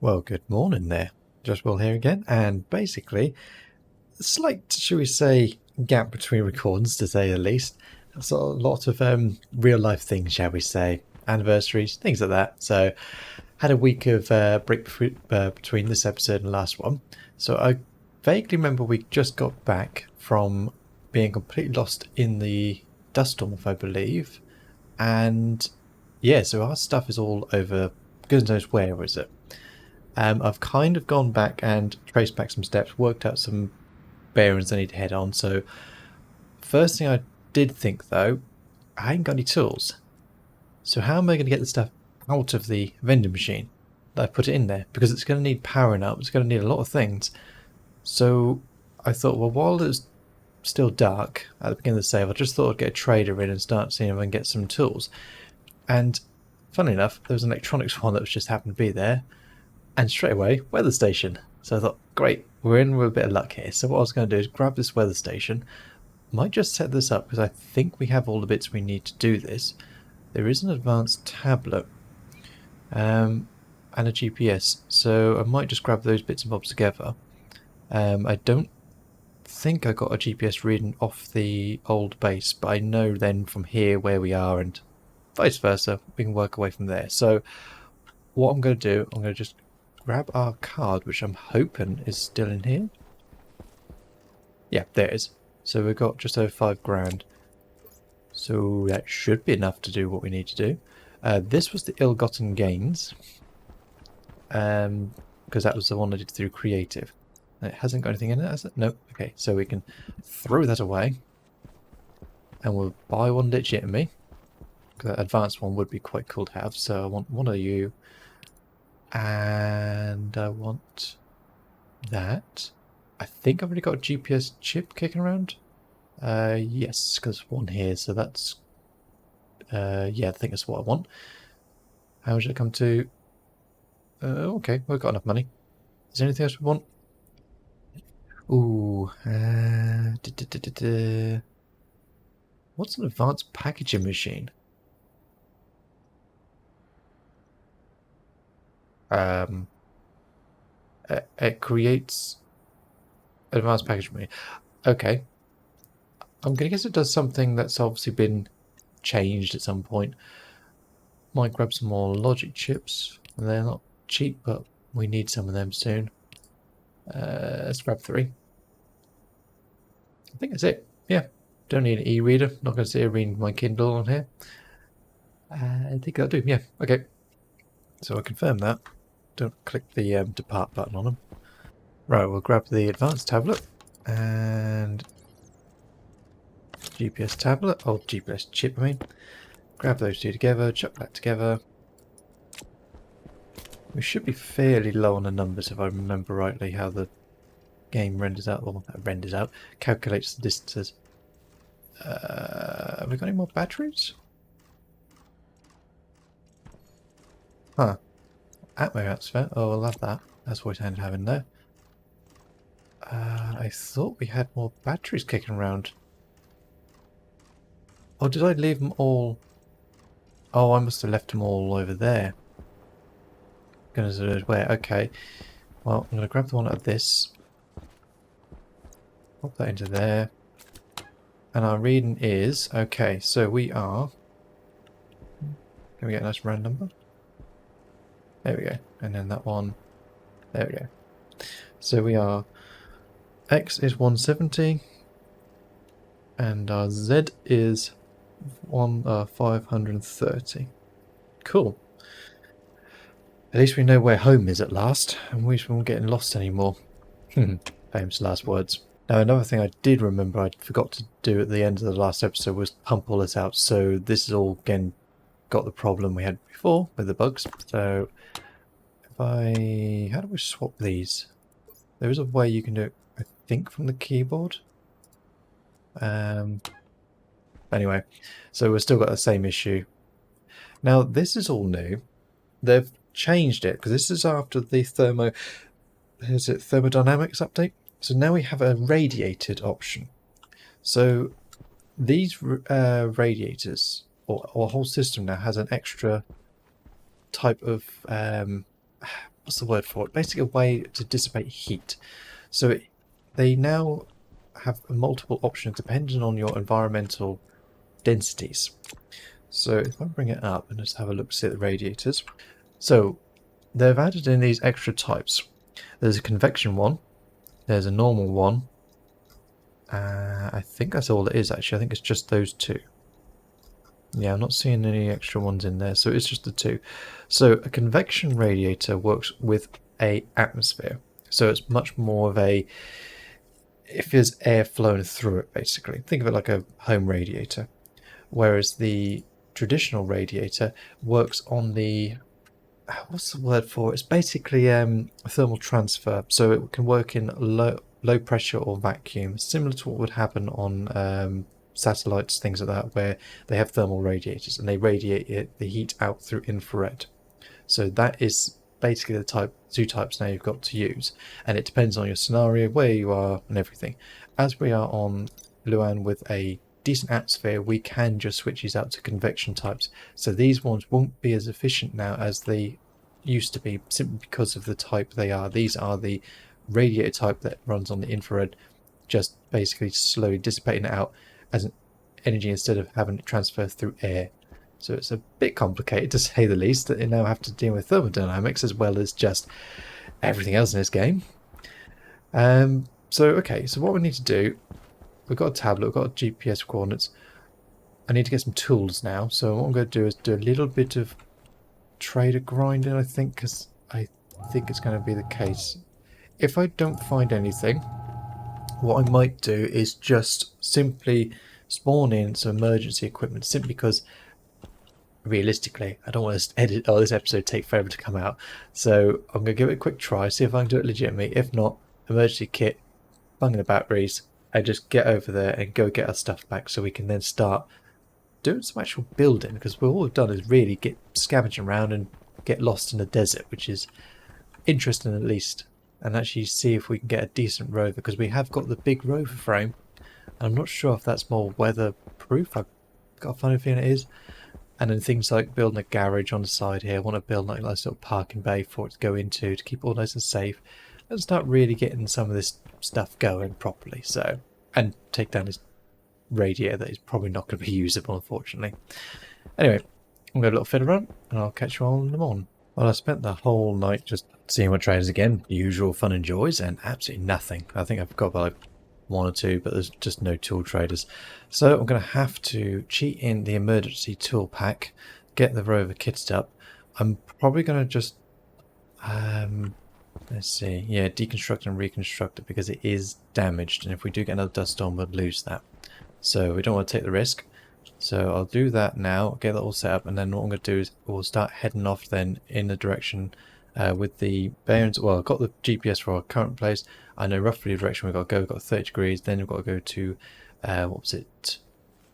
Well, good morning there. Just Will here again, and basically, a slight, shall we say, gap between recordings, to say the least. So a lot of real life things, shall we say, anniversaries, things like that. So, had a week of break between this episode and the last one. So I vaguely remember we just got back from being completely lost in the duststorm, I believe, and yeah, so our stuff is all over. Goodness knows where is it. I've kind of gone back and traced back some steps, worked out some bearings I need to head on. So, first thing I did think though, I ain't got any tools. So, how am I going to get the stuff out of the vending machine that I put it in there? Because it's going to need powering up, it's going to need a lot of things. So, I thought, well, while it's still dark at the beginning of the save, I just thought I'd get a trader in and start seeing if I can get some tools. And, funny enough, there was an electronics one that was just happened to be there. And straight away, weather station. So I thought, great, we're in with a bit of luck here. So what I was going to do is grab this weather station. Might just set this up because I think we have all the bits we need to do this. There is an advanced tablet and a GPS. So I might just grab those bits and bobs together. I don't think I got a GPS reading off the old base, but I know then from here where we are and vice versa, we can work away from there. So what I'm going to do, I'm going to just grab our card, which I'm hoping is still in here. Yeah, there it is. So we've got just over 5 grand. So that should be enough to do what we need to do. This was the ill-gotten gains. Because that was the one I did through creative. And it hasn't got anything in it, has it? Nope. Okay, so we can throw that away. And we'll buy one legitimately. Because that advanced one would be quite cool to have. So I want one of you. And I want that. I think I've already got a GPS chip kicking around. Yes, because one here, so that's yeah, I think that's what I want. How much did it come to? Okay, we've got enough money. Is there anything else we want? Ooh, what's an advanced packaging machine? It creates advanced packaging. Okay. I'm going to guess it does something that's obviously been changed at some point. Might grab some more logic chips. They're not cheap, but we need some of them soon. Let's grab 3. I think that's it. Yeah. Don't need an e-reader. Not going to sit here reading my Kindle on here. I think that'll do. Yeah. Okay. So I confirm that. Don't click the depart button on them. Right, we'll grab the advanced tablet and GPS tablet, or GPS chip, I mean. Grab those two together, chuck that together. We should be fairly low on the numbers if I remember rightly how the game renders out, or calculates the distances. Have we got any more batteries? Huh. Atmo transfer. Oh, I love that. That's always handy to have in there. I thought we had more batteries kicking around. Oh, did I leave them all? Oh, I must have left them all over there. Goodness knows where. Okay. Well, I'm going to grab the one out of this. Pop that into there. And our reading is... Okay, so we are... Can we get a nice round number? There we go. And then that one... There we go. So we are... X is 170. And our Z is 530. Cool. At least we know where home is at last, and we won't get lost anymore. Famous last words. Now, another thing I did remember I forgot to do at the end of the last episode was pump all this out. So this is all, again, got the problem we had before with the bugs. So if I... How do we swap these? There is a way you can do it, I think, from the keyboard. Anyway, so we've still got the same issue. Now, this is all new. They've changed it, because this is after the thermodynamics update. So now we have a radiated option. So these radiators, or a whole system now, has an extra type of what's the word for it? Basically a way to dissipate heat. So they now have multiple options depending on your environmental densities. So if I bring it up and just have a look see at the radiators. So they've added in these extra types. There's a convection one, there's a normal one. I think that's all it is actually. I think it's just those two. Yeah, I'm not seeing any extra ones in there, so it's just the two. So a convection radiator works with a atmosphere. So it's much more of a, if there's air flowing through it, basically. Think of it like a home radiator. Whereas the traditional radiator works on the, what's the word for it? It's basically thermal transfer. So it can work in low pressure or vacuum, similar to what would happen on satellites, things like that, where they have thermal radiators and they radiate the heat out through infrared. So that is basically the two types now you've got to use, and it depends on your scenario, where you are and everything. As we are on Loulan with a decent atmosphere, we can just switch these out to convection types, so these ones won't be as efficient now as they used to be, simply because of the type they are. These are the radiator type that runs on the infrared, just basically slowly dissipating it out as an energy instead of having it transfer through air. So it's a bit complicated, to say the least, that you now have to deal with thermodynamics as well as just everything else in this game. Okay, so what we need to do, we've got a tablet, we've got GPS coordinates. I need to get some tools now, so what I'm going to do is do a little bit of trader grinding, I think, because I think it's going to be the case. If I don't find anything, what I might do is just simply spawn in some emergency equipment, simply because realistically I don't want to edit this episode take forever to come out. So I'm going to give it a quick try, see if I can do it legitimately. If not, emergency kit, bung in the batteries, and just get over there and go get our stuff back, so we can then start doing some actual building, because all we've done is really get scavenging around and get lost in the desert, which is interesting at least, and actually see if we can get a decent rover, because we have got the big rover frame. I'm not sure if that's more weatherproof. I've got a funny feeling it is. And then things like building a garage on the side here. I want to build like a nice little parking bay for it to go into, to keep it all nice and safe, and start really getting some of this stuff going properly. So, and take down this radiator that is probably not going to be usable, unfortunately. Anyway, I'm going to have a little fiddle around, and I'll catch you all in the morning. Well, I spent the whole night just seeing what traders again, the usual fun and joys, and absolutely nothing. I think I've got about like one or two, but there's just no tool traders. So I'm going to have to cheat in the emergency tool pack, get the rover kitted up. I'm probably going to just, let's see, yeah, deconstruct and reconstruct it, because it is damaged, and if we do get another dust storm, we'll lose that. So we don't want to take the risk. So I'll do that now, get that all set up, and then what I'm going to do is we'll start heading off then in the direction with the bearings. Well, I've got the GPS for our current place. I know roughly the direction we've got to go. We've got 30 degrees, then we've got to go to, what was it,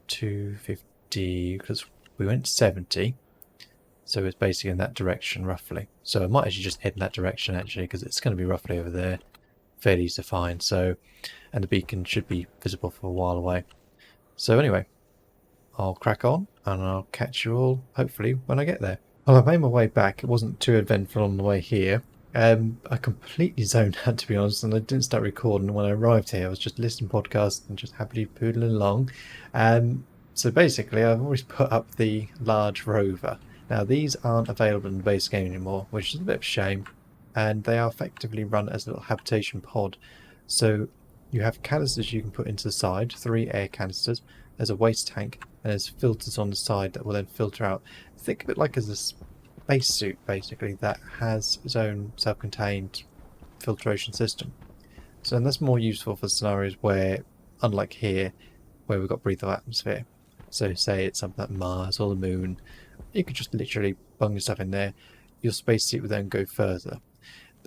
250, because we went 70. So it's basically in that direction roughly. So I might actually just head in that direction actually, because it's going to be roughly over there, fairly easy to find. So, and the beacon should be visible for a while away. So anyway, I'll crack on and I'll catch you all hopefully when I get there. Well, I made my way back. It wasn't too eventful on the way here. I completely zoned out, to be honest, and I didn't start recording. When I arrived here, I was just listening to podcasts and just happily poodling along. So basically, I've always put up the large rover. Now, these aren't available in the base game anymore, which is a bit of a shame, and they are effectively run as a little habitation pod. So you have canisters you can put into the side, 3 air canisters. There's a waste tank, and there's filters on the side that will then filter out. Think of it like as a spacesuit, basically, that has its own self-contained filtration system. So that's more useful for scenarios where, unlike here, where we've got breathable atmosphere. So say it's something like Mars or the Moon, you could just literally bung your stuff in there. Your spacesuit would then go further.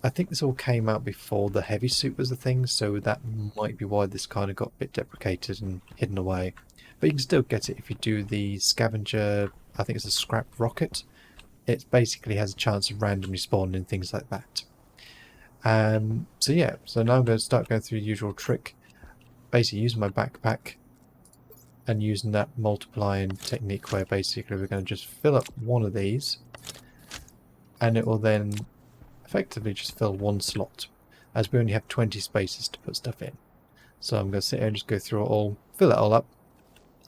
I think this all came out before the heavy suit was a thing, so that might be why this kind of got a bit deprecated and hidden away. But you can still get it if you do the scavenger, I think it's a scrap rocket. It basically has a chance of randomly spawning and things like that. So yeah, so now I'm going to start going through the usual trick. Basically using my backpack and using that multiplying technique, where basically we're going to just fill up one of these and it will then effectively just fill one slot, as we only have 20 spaces to put stuff in. So I'm going to sit here and just go through it all, fill it all up,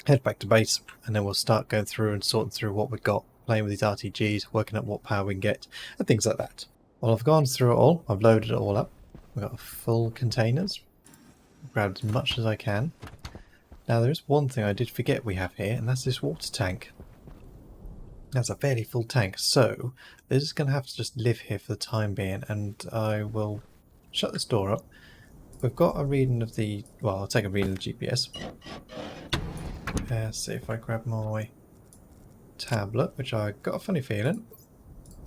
head back to base, and then we'll start going through and sorting through what we've got, playing with these RTGs, working out what power we can get, and things like that. Well, I've gone through it all, I've loaded it all up, we've got full containers, grabbed as much as I can. Now there is one thing I did forget we have here, and that's this water tank. That's a fairly full tank, so this is going to have to just live here for the time being, and I will shut this door up. We've got a reading of the, well, I'll take a reading of the GPS. See if I grab my tablet, which I got a funny feeling.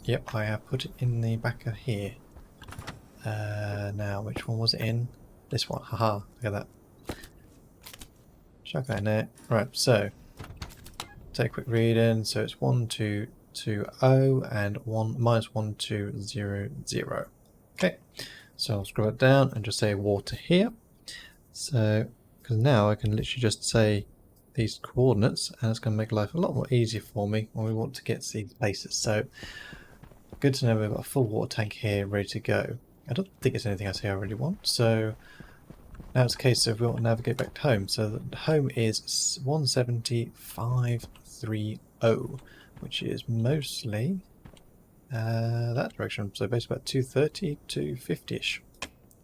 Yep, I have put it in the back of here. Now, which one was it in? This one, haha, look at that. Chuck that in there. Right, so take a quick reading. So it's 1220 and -1200. Okay, so I'll scroll it down and just say water here. So, because now I can literally just say these coordinates, and it's going to make life a lot more easier for me when we want to get to these places. So, good to know we've got a full water tank here ready to go. I don't think there's anything else here I really want. So now it's a case of we want to navigate back to home. So the home is 17530, which is mostly that direction. So basically about 230 to 50ish.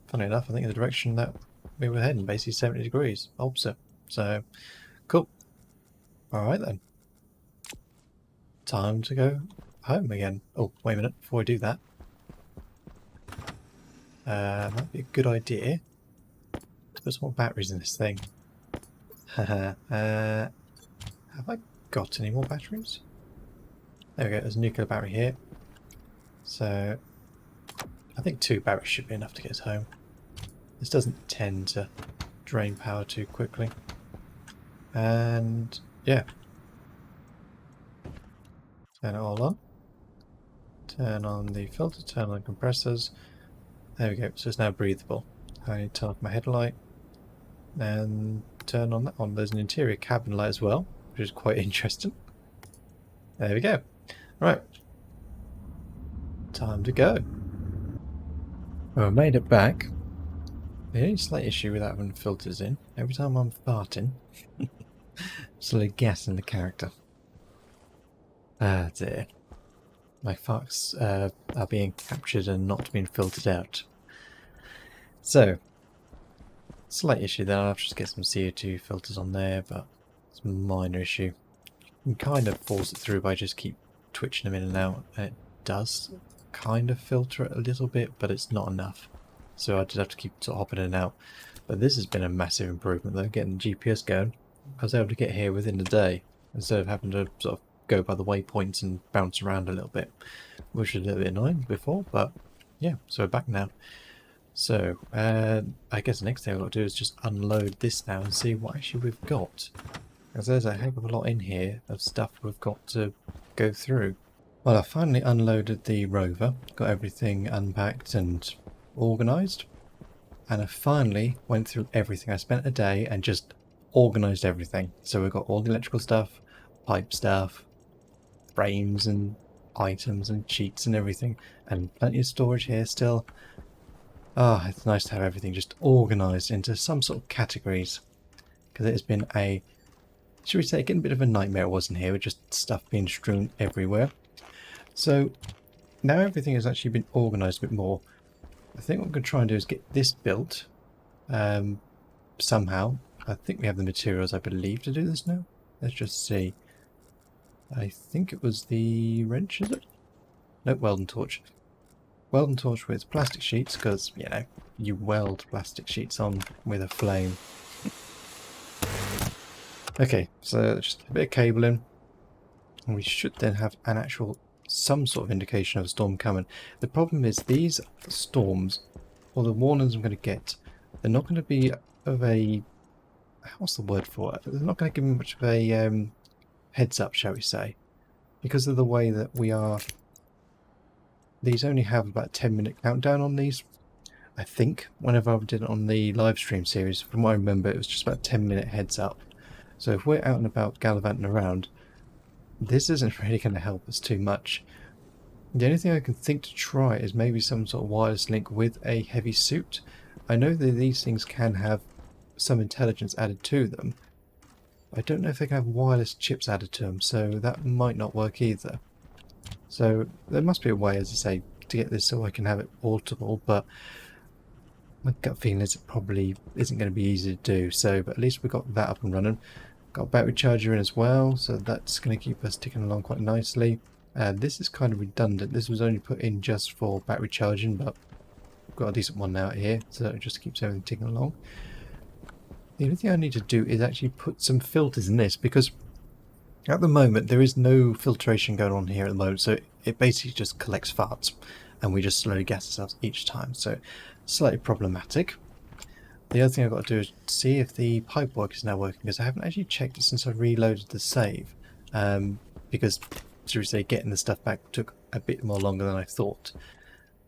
Funny enough, I think in the direction that we were heading, basically 70 degrees opposite. So cool. Alright then. Time to go home again. Oh, wait a minute, before I do that. Might be a good idea to put some more batteries in this thing. Have I got any more batteries? There we go, there's a nuclear battery here. So I think 2 batteries should be enough to get us home. This doesn't tend to drain power too quickly. And yeah. Turn it all on. Turn on the filter, turn on compressors. There we go, so it's now breathable. I need to turn off my headlight and turn on that one. There's an interior cabin light as well, which is quite interesting. There we go. Right. Time to go. Well, I made it back. The only slight issue with having filters in, every time I'm farting, it's a little gas in the character. Ah dear. My farts are being captured and not being filtered out. So, slight issue there. I'll have to just get some CO2 filters on there, but it's a minor issue. You can kind of force it through by just keep twitching them in and out. And it does kind of filter it a little bit, but it's not enough. So I just have to keep sort of hopping in and out. But this has been a massive improvement though, getting the GPS going. I was able to get here within a day instead of having to sort of go by the waypoints and bounce around a little bit, which was a little bit annoying before, but yeah, so we're back now. So I guess the next thing I've got to do is just unload this now and see what actually we've got, because there's a heck of a lot in here of stuff we've got to go through. Well, I finally unloaded the rover, got everything unpacked and organised, and I finally went through everything. I spent a day and just organised everything. So we've got all the electrical stuff, pipe stuff, frames and items and sheets and everything, and plenty of storage here still. Ah, it's nice to have everything just organised into some sort of categories, because it has been a, should we say, getting a bit of a nightmare it wasn't here with just stuff being strewn everywhere. So now everything has actually been organised a bit more. I think what I'm going to try and do is get this built somehow. I think we have the materials, I believe, to do this now. Let's just see. I think it was the wrench, is it? No, welding torch. Welding torch with plastic sheets, because, you know, you weld plastic sheets on with a flame. Okay, so just a bit of cabling. And we should then have an actual, some sort of indication of a storm coming. The problem is these storms, or the warnings I'm going to get, they're not going to be of a, what's the word for it? They're not going to give me much of a heads up, shall we say, because of the way that we are. These only have about a 10-minute countdown on these. I think whenever I did it on the live stream series, from what I remember, it was just about a 10-minute heads up. So if we're out and about gallivanting around, this isn't really going to help us too much. The only thing I can think to try is maybe some sort of wireless link with a heavy suit. I know that these things can have some intelligence added to them. I don't know if they can have wireless chips added to them, so that might not work either. So there must be a way, as I say, to get this so I can have it portable, but my gut feeling is it probably isn't going to be easy to do. So, but at least we got that up and running. Got a battery charger in as well, so that's going to keep us ticking along quite nicely. This is kind of redundant. This was only put in just for battery charging, but we've got a decent one out here, so it just keeps everything ticking along. The only thing I need to do is actually put some filters in this, because at the moment there is no filtration going on here at the moment, so it basically just collects farts and we just slowly gas ourselves each time, so slightly problematic. The other thing I've got to do is see if the pipe work is now working, because I haven't actually checked it since I reloaded the save, because, should we say, getting the stuff back took a bit more longer than I thought.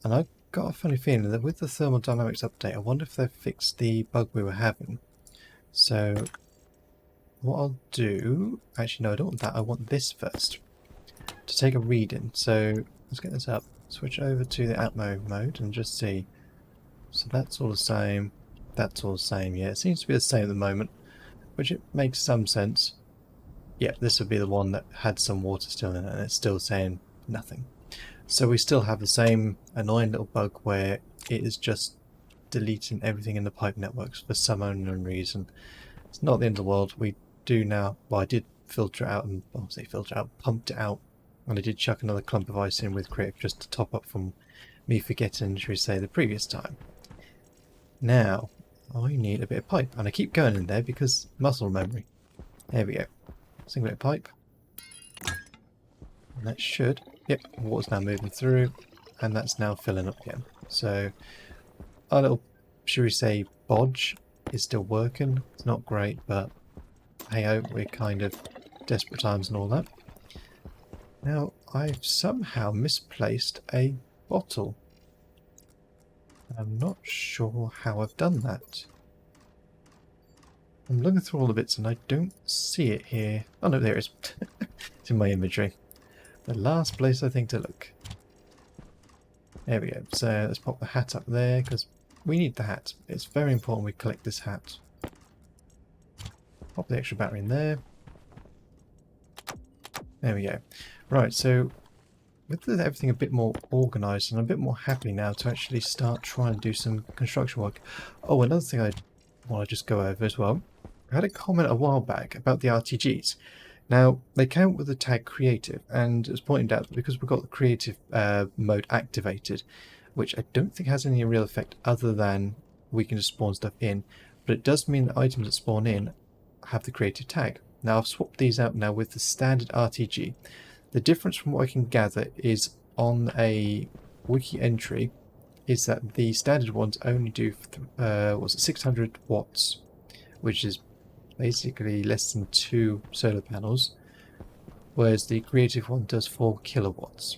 And I've got a funny feeling that with the thermodynamics update, I wonder if they've fixed the bug we were having. So what I'll do, actually no, I don't want that, I want this first, to take a reading. So let's get this up, switch over to the Atmo mode and just see. So that's all the same, that's all the same, yeah, it seems to be the same at the moment, which it makes some sense. Yeah, this would be the one that had some water still in it and it's still saying nothing. So we still have the same annoying little bug where it is just deleting everything in the pipe networks for some unknown reason. It's not the end of the world. We do now, well, I did filter it out, and well, say filter out, pumped it out, and I did chuck another clump of ice in with Creative just to top up from me forgetting, should we say, the previous time. Now I need a bit of pipe, and I keep going in there because muscle memory. There we go. Single bit of pipe, and that should, yep, water's now moving through, and that's now filling up again. So our little, should we say, bodge is still working. It's not great, but hey ho, we're kind of desperate times and all that. Now I've somehow misplaced a bottle. I'm not sure how I've done that. I'm looking through all the bits and I don't see it here. Oh no, there it is. It's in my inventory. The last place I think to look. There we go. So let's pop the hat up there because we need the hat. It's very important we collect this hat. Pop the extra battery in there. There we go. Right, so with everything a bit more organised and a bit more happy now to actually start trying to do some construction work. Oh, another thing I want to just go over as well. I had a comment a while back about the RTGs. Now, they came with the tag creative, and it was pointed out that because we've got the creative mode activated, which I don't think has any real effect other than we can just spawn stuff in, but it does mean that items that spawn in have the creative tag. Now, I've swapped these out now with the standard RTG. The difference from what I can gather is on a wiki entry is that the standard ones only do 600 watts, which is basically less than 2 solar panels, whereas the creative one does 4 kilowatts.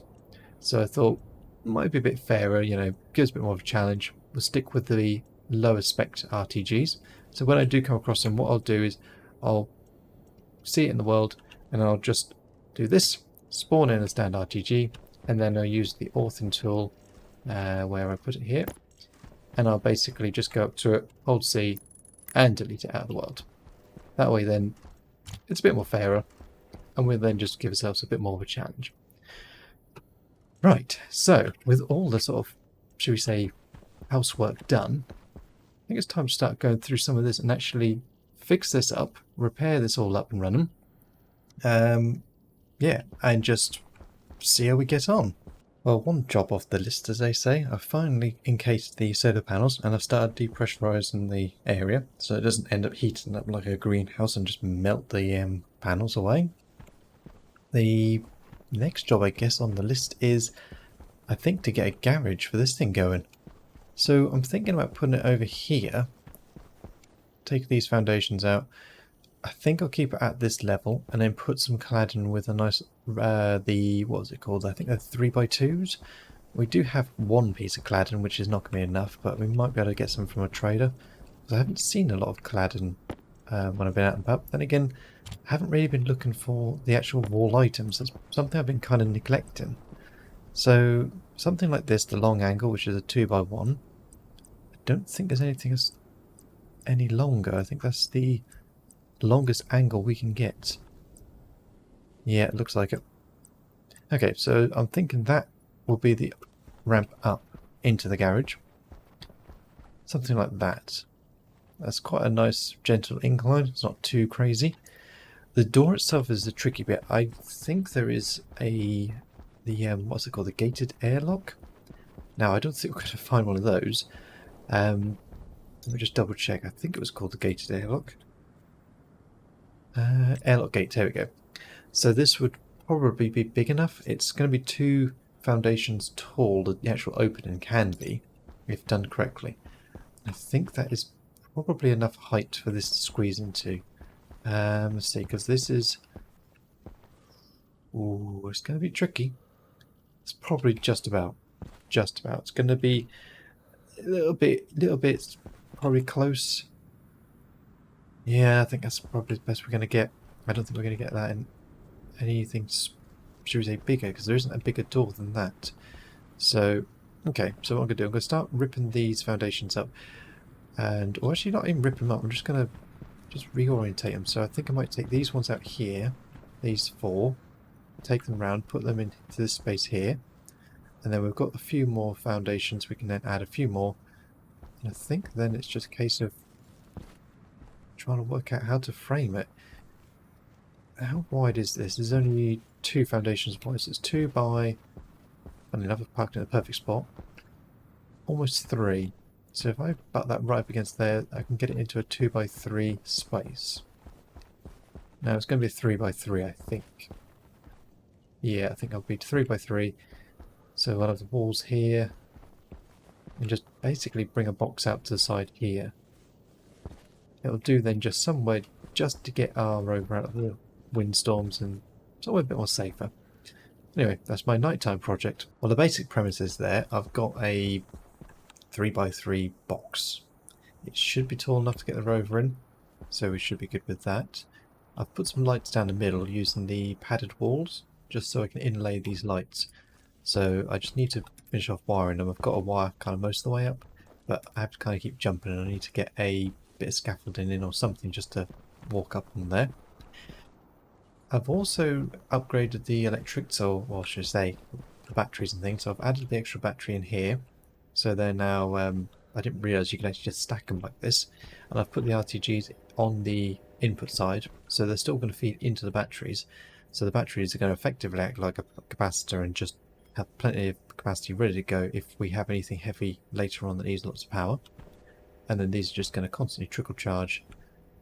So I thought it might be a bit fairer, you know, gives a bit more of a challenge. We'll stick with the lower spec RTGs. So when I do come across them, what I'll do is I'll see it in the world and I'll just do this, spawn in a standard RTG, and then I'll use the authoring tool where I put it here, and I'll basically just go up to it, hold C, and delete it out of the world. That way then it's a bit more fairer, and we'll then just give ourselves a bit more of a challenge. Right, so with all the sort of, should we say, housework done, I think it's time to start going through some of this and actually fix this up, repair this all up and running. Yeah, and just see how we get on. Well, one job off the list, as they say. I've finally encased the solar panels and I've started depressurizing the area so it doesn't end up heating up like a greenhouse and just melt the panels away. The next job, I guess, on the list is, I think, to get a garage for this thing going. So I'm thinking about putting it over here. Take these foundations out. I think I'll keep it at this level and then put some cladding with a nice, what was it called? I think they're 3x2s. We do have one piece of cladding, which is not going to be enough, but we might be able to get some from a trader. Because I haven't seen a lot of cladding when I've been out and about. Then again, I haven't really been looking for the actual wall items. That's something I've been kind of neglecting. So something like this, the long angle, which is a 2x1. I don't think there's anything any longer. I think that's the longest angle we can get. Yeah, it looks like it. Okay, so I'm thinking that will be the ramp up into the garage. Something like that. That's quite a nice gentle incline. It's not too crazy. The door itself is the tricky bit. I think there is the what's it called? The gated airlock. Now I don't think we're going to find one of those. Let me just double check. I think it was called the gated airlock. Airlock gate. There we go. So this would probably be big enough. It's going to be 2 foundations tall. The actual opening can be, if done correctly. I think that is probably enough height for this to squeeze into. Let's see, because this is... Ooh, it's going to be tricky. It's probably just about. Just about. It's going to be a little bit probably close. Yeah, I think that's probably the best we're going to get. I don't think we're going to get that in anything, should we say, bigger, because there isn't a bigger door than that. So, okay, so what I'm going to do, I'm going to start ripping these foundations up. And, or actually not even rip them up, I'm just going to reorientate them. So I think I might take these ones out here, these 4, take them round, put them into this space here. And then we've got a few more foundations, we can then add a few more. And I think then it's just a case of trying to work out how to frame it. How wide is this? There's only 2 foundations wide, so it's 2 by... Funny enough, I've parked in the perfect spot. Almost 3. So if I butt that right up against there, I can get it into a 2 by 3 space. Now it's going to be a 3 by 3, I think. Yeah, I think I'll be 3 by 3. So I'll have the walls here. And just basically bring a box out to the side here. It'll do then just somewhere just to get our rover out of the windstorms and somewhere a bit more safer. Anyway, that's my nighttime project. Well, the basic premise is there. I've got a 3 by 3 box. It should be tall enough to get the rover in, so we should be good with that. I've put some lights down the middle using the padded walls, just so I can inlay these lights. So I just need to finish off wiring them. I've got a wire kind of most of the way up, but I have to kind of keep jumping and I need to get a bit of scaffolding in or something just to walk up on there. I've also upgraded the electric, so, well, should I say, the batteries and things. So I've added the extra battery in here. So they're now, I didn't realise you could actually just stack them like this. And I've put the RTGs on the input side, so they're still going to feed into the batteries. So the batteries are going to effectively act like a capacitor and just have plenty of capacity ready to go if we have anything heavy later on that needs lots of power. And then these are just going to constantly trickle charge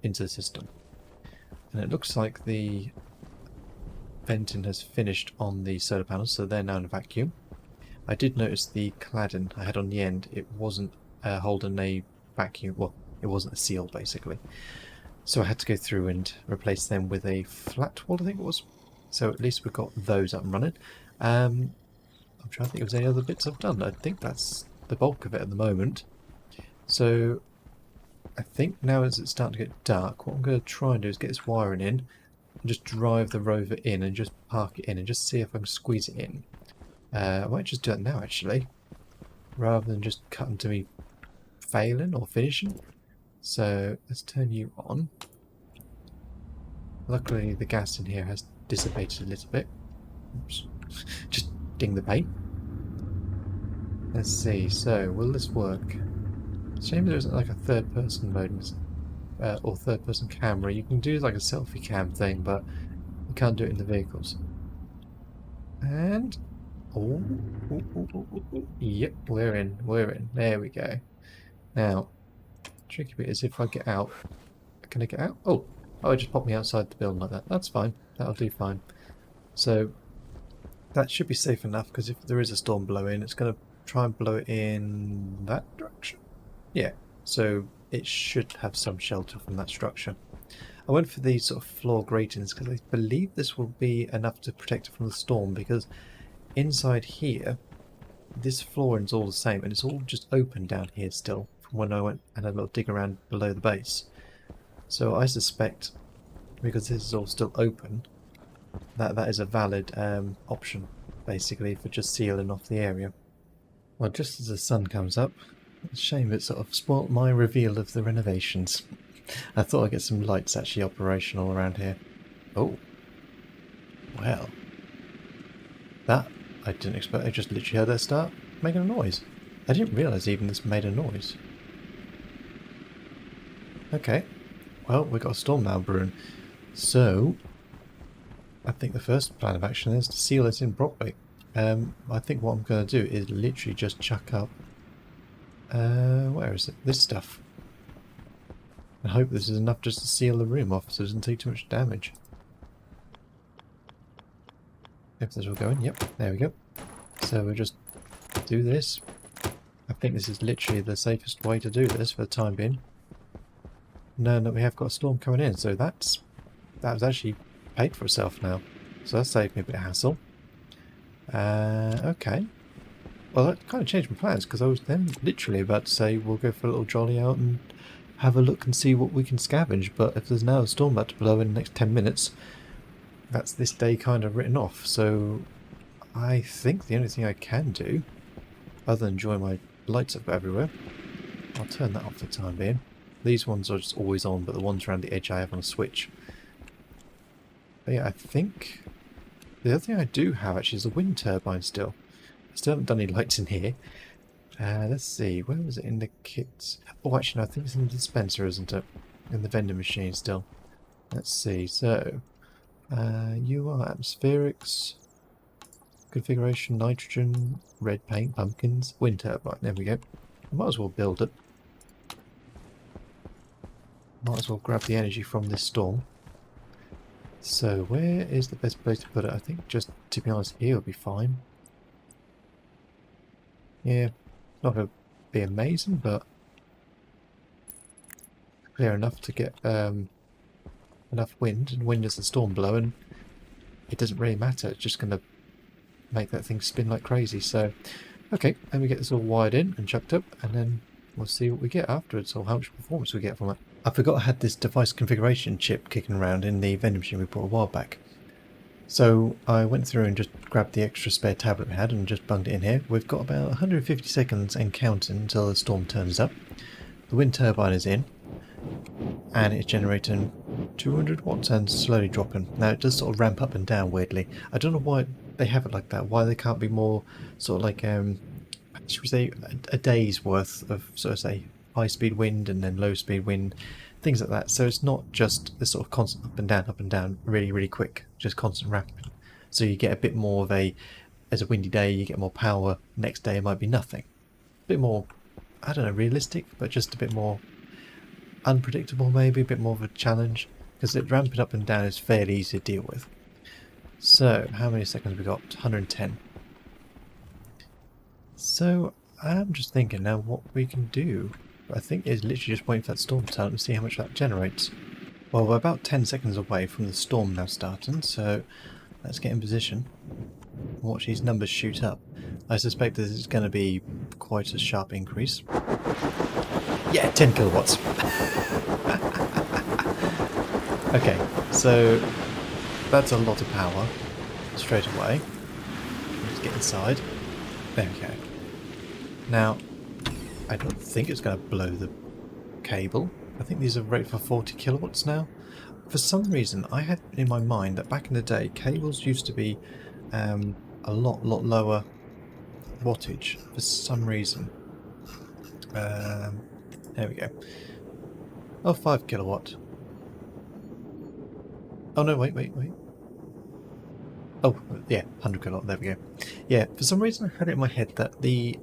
into the system. And it looks like the venting has finished on the solar panels, so they're now in a vacuum. I did notice the cladding I had on the end, it wasn't holding a vacuum, well, it wasn't a seal basically. So I had to go through and replace them with a flat wall, I think it was. So at least we've got those up and running. I'm trying to think if there's any other bits I've done. I think that's the bulk of it at the moment. So I think now as it's starting to get dark, what I'm going to try and do is get this wiring in and just drive the rover in and just park it in and just see if I can squeeze it in. I might just do that now actually, rather than just cutting to me failing or finishing. So let's turn you on. Luckily the gas in here has dissipated a little bit. Oops. Just ding the paint. Let's see, so will this work? Shame there isn't like a third person mode or third person camera. You can do like a selfie cam thing, but you can't do it in the vehicles. And yep, we're in. There we go. Now, tricky bit is if I get out. Can I get out? Oh, it just popped me outside the building like that. That's fine. That'll do fine. So that should be safe enough because if there is a storm blowing, it's going to try and blow it in that direction. Yeah, so it should have some shelter from that structure. I went for these sort of floor gratings because I believe this will be enough to protect it from the storm, because inside here, this flooring is all the same and it's all just open down here still from when I went and had a little dig around below the base. So I suspect, because this is all still open, that is a valid option. basically, for just sealing off the area. Well, just as the sun comes up, it's a shame it sort of spoilt my reveal of the renovations. I thought I'd get some lights actually operational around here. Oh. Well. That I didn't expect. I just literally heard that start making a noise. I didn't realise even this made a noise. Okay. Well, we've got a storm now brewing. So, I think the first plan of action is to seal this in properly. I think what I'm going to do is literally just chuck up... where is it? This stuff. I hope this is enough just to seal the room off so it doesn't take too much damage. If this will go in, yep, there we go. So we'll just do this. I think this is literally the safest way to do this for the time being. Knowing that we have got a storm coming in, so that was actually paid for itself now. So that saved me a bit of hassle. Okay. Well, that kind of changed my plans, because I was then literally about to say we'll go for a little jolly out and have a look and see what we can scavenge, but if there's now a storm about to blow in the next 10 minutes, that's this day kind of written off. So I think the only thing I can do, other than enjoy my lights up everywhere, I'll turn that off for the time being. These ones are just always on, but the ones around the edge I have on a switch. But yeah, I think the other thing I do have actually is a wind turbine still. I still haven't done any lights in here. Let's see, where was it in the kits? Oh, actually, no, I think it's in the dispenser, isn't it? In the vending machine still. Let's see, so... you are atmospherics, configuration, nitrogen, red paint, pumpkins, wind turbine, there we go. I might as well build it. Might as well grab the energy from this storm. So where is the best place to put it? I think just, to be honest, here would be fine. Yeah, not going to be amazing, but clear enough to get enough wind, and wind is the storm blowing. It doesn't really matter, it's just going to make that thing spin like crazy. So, okay, let me get this all wired in and chucked up, and then we'll see what we get afterwards, or how much performance we get from it. I forgot I had this device configuration chip kicking around in the vending machine we bought a while back. So I went through and just grabbed the extra spare tablet we had and just bunged it in here. We've got about 150 seconds and counting until the storm turns up. The wind turbine is in, and it's generating 200 watts and slowly dropping. Now it does sort of ramp up and down weirdly. I don't know why they have it like that, why they can't be more sort of like, should we say, a day's worth of, sort of say, high speed wind and then low speed wind, things like that. So it's not just this sort of constant up and down, really, really quick, just constant ramping. So you get a bit more of a, as a windy day, you get more power. Next day it might be nothing. A bit more, I don't know, realistic, but just a bit more unpredictable maybe, a bit more of a challenge, because it ramping up and down is fairly easy to deal with. So how many seconds have we got? 110. So I'm just thinking now what we can do. I think it's literally just waiting for that storm to turn and see how much that generates. Well, we're about 10 seconds away from the storm now starting, so let's get in position and watch these numbers shoot up. I suspect this is going to be quite a sharp increase. Yeah, 10 kilowatts. Okay, so that's a lot of power straight away. Let's get inside. There we go. Now, I don't think it's going to blow the cable. I think these are rated for 40 kilowatts now. For some reason, I had in my mind that back in the day, cables used to be a lot lower wattage for some reason. There we go. Oh, 5 kilowatt. Oh no, wait. Oh, yeah, 100 kilowatt, there we go. Yeah, for some reason I had it in my head that the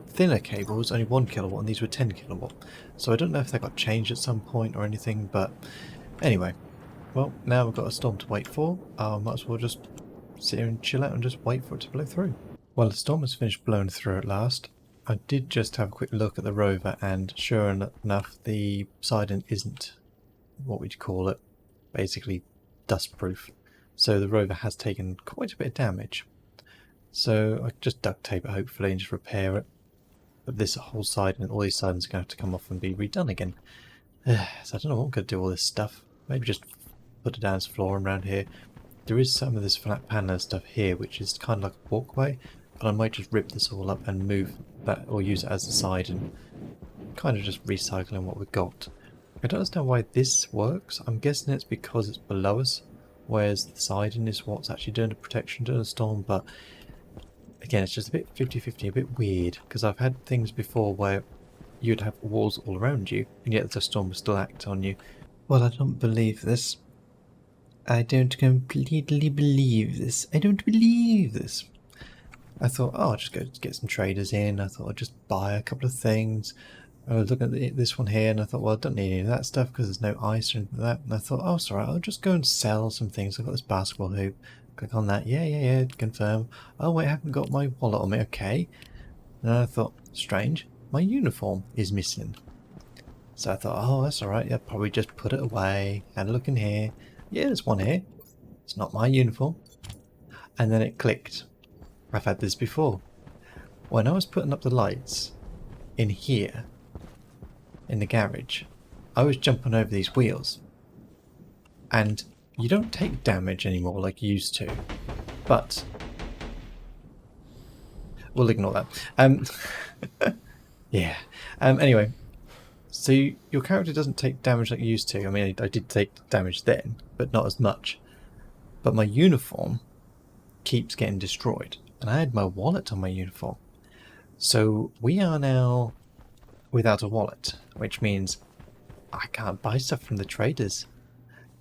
thinner cable was only 1 kilowatt and these were 10 kilowatt. So I don't know if they got changed at some point or anything, but anyway. Well, now we've got a storm to wait for. I might as well just sit here and chill out and just wait for it to blow through. Well, the storm has finished blowing through at last. I did just have a quick look at the rover, and sure enough, the siding isn't what we'd call it, basically dust-proof. So the rover has taken quite a bit of damage. So I just duct tape it hopefully and just repair it. But this whole siding and all these sidings are going to have to come off and be redone again. So I don't know what I'm going to do with all this stuff. Maybe just put it down as flooring around here. there is some of this flat panel stuff here, which is kind of like a walkway, but I might just rip this all up and move that, or use it as a side, and kind of just recycling what we've got. I don't understand why this works. I'm guessing it's because it's below us, whereas the siding is what's actually doing the protection during a storm, but again, it's just a bit 50-50, a bit weird, because I've had things before where you'd have walls all around you, and yet the storm would still act on you. Well, I don't believe this. I don't completely believe this. I don't believe this. I thought, oh, I'll just go get some traders in. I thought I'd just buy a couple of things. I was looking at this one here, and I thought, well, I don't need any of that stuff because there's no ice or anything like that. And I thought, oh, it's alright, I'll just go and sell some things. I've got this basketball hoop. Click on that. Yeah, confirm. Oh, wait, I haven't got my wallet on me. Okay. And I thought, strange, my uniform is missing. So I thought, oh, that's alright. I'll probably just put it away. Had a look in here. Yeah, there's one here. It's not my uniform. And then it clicked. I've had this before. When I was putting up the lights in here, in the garage, I was jumping over these wheels. And you don't take damage anymore like you used to. But we'll ignore that. Yeah. Anyway, so your character doesn't take damage like you used to. I mean, I did take damage then, but not as much. But my uniform keeps getting destroyed. And I had my wallet on my uniform. So we are now without a wallet, which means I can't buy stuff from the traders.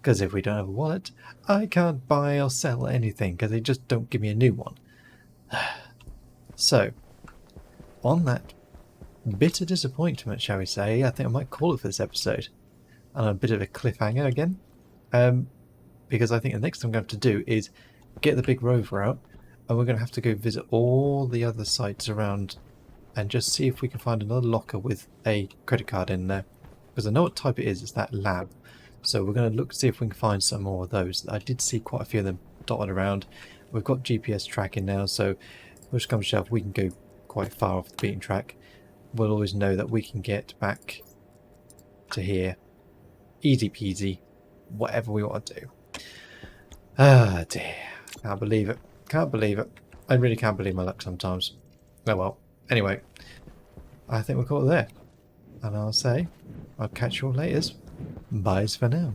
Because if we don't have a wallet, I can't buy or sell anything because they just don't give me a new one. So, on that bitter disappointment, shall we say, I think I might call it for this episode. And a bit of a cliffhanger again. Because I think the next thing I'm going to have to do is get the big rover out, and we're going to have to go visit all the other sites around and just see if we can find another locker with a credit card in there. Because I know what type it is, it's that lab. So we're going to look to see if we can find some more of those. I did see quite a few of them dotted around. We've got GPS tracking now, so push comes to shove, we can go quite far off the beaten track. We'll always know that we can get back to here. Easy peasy. Whatever we want to do. Ah dear. Can't believe it. Can't believe it. I really can't believe my luck sometimes. Oh well. Anyway. I think we'll call it there. And I'll say, I'll catch you all later. Bye for now.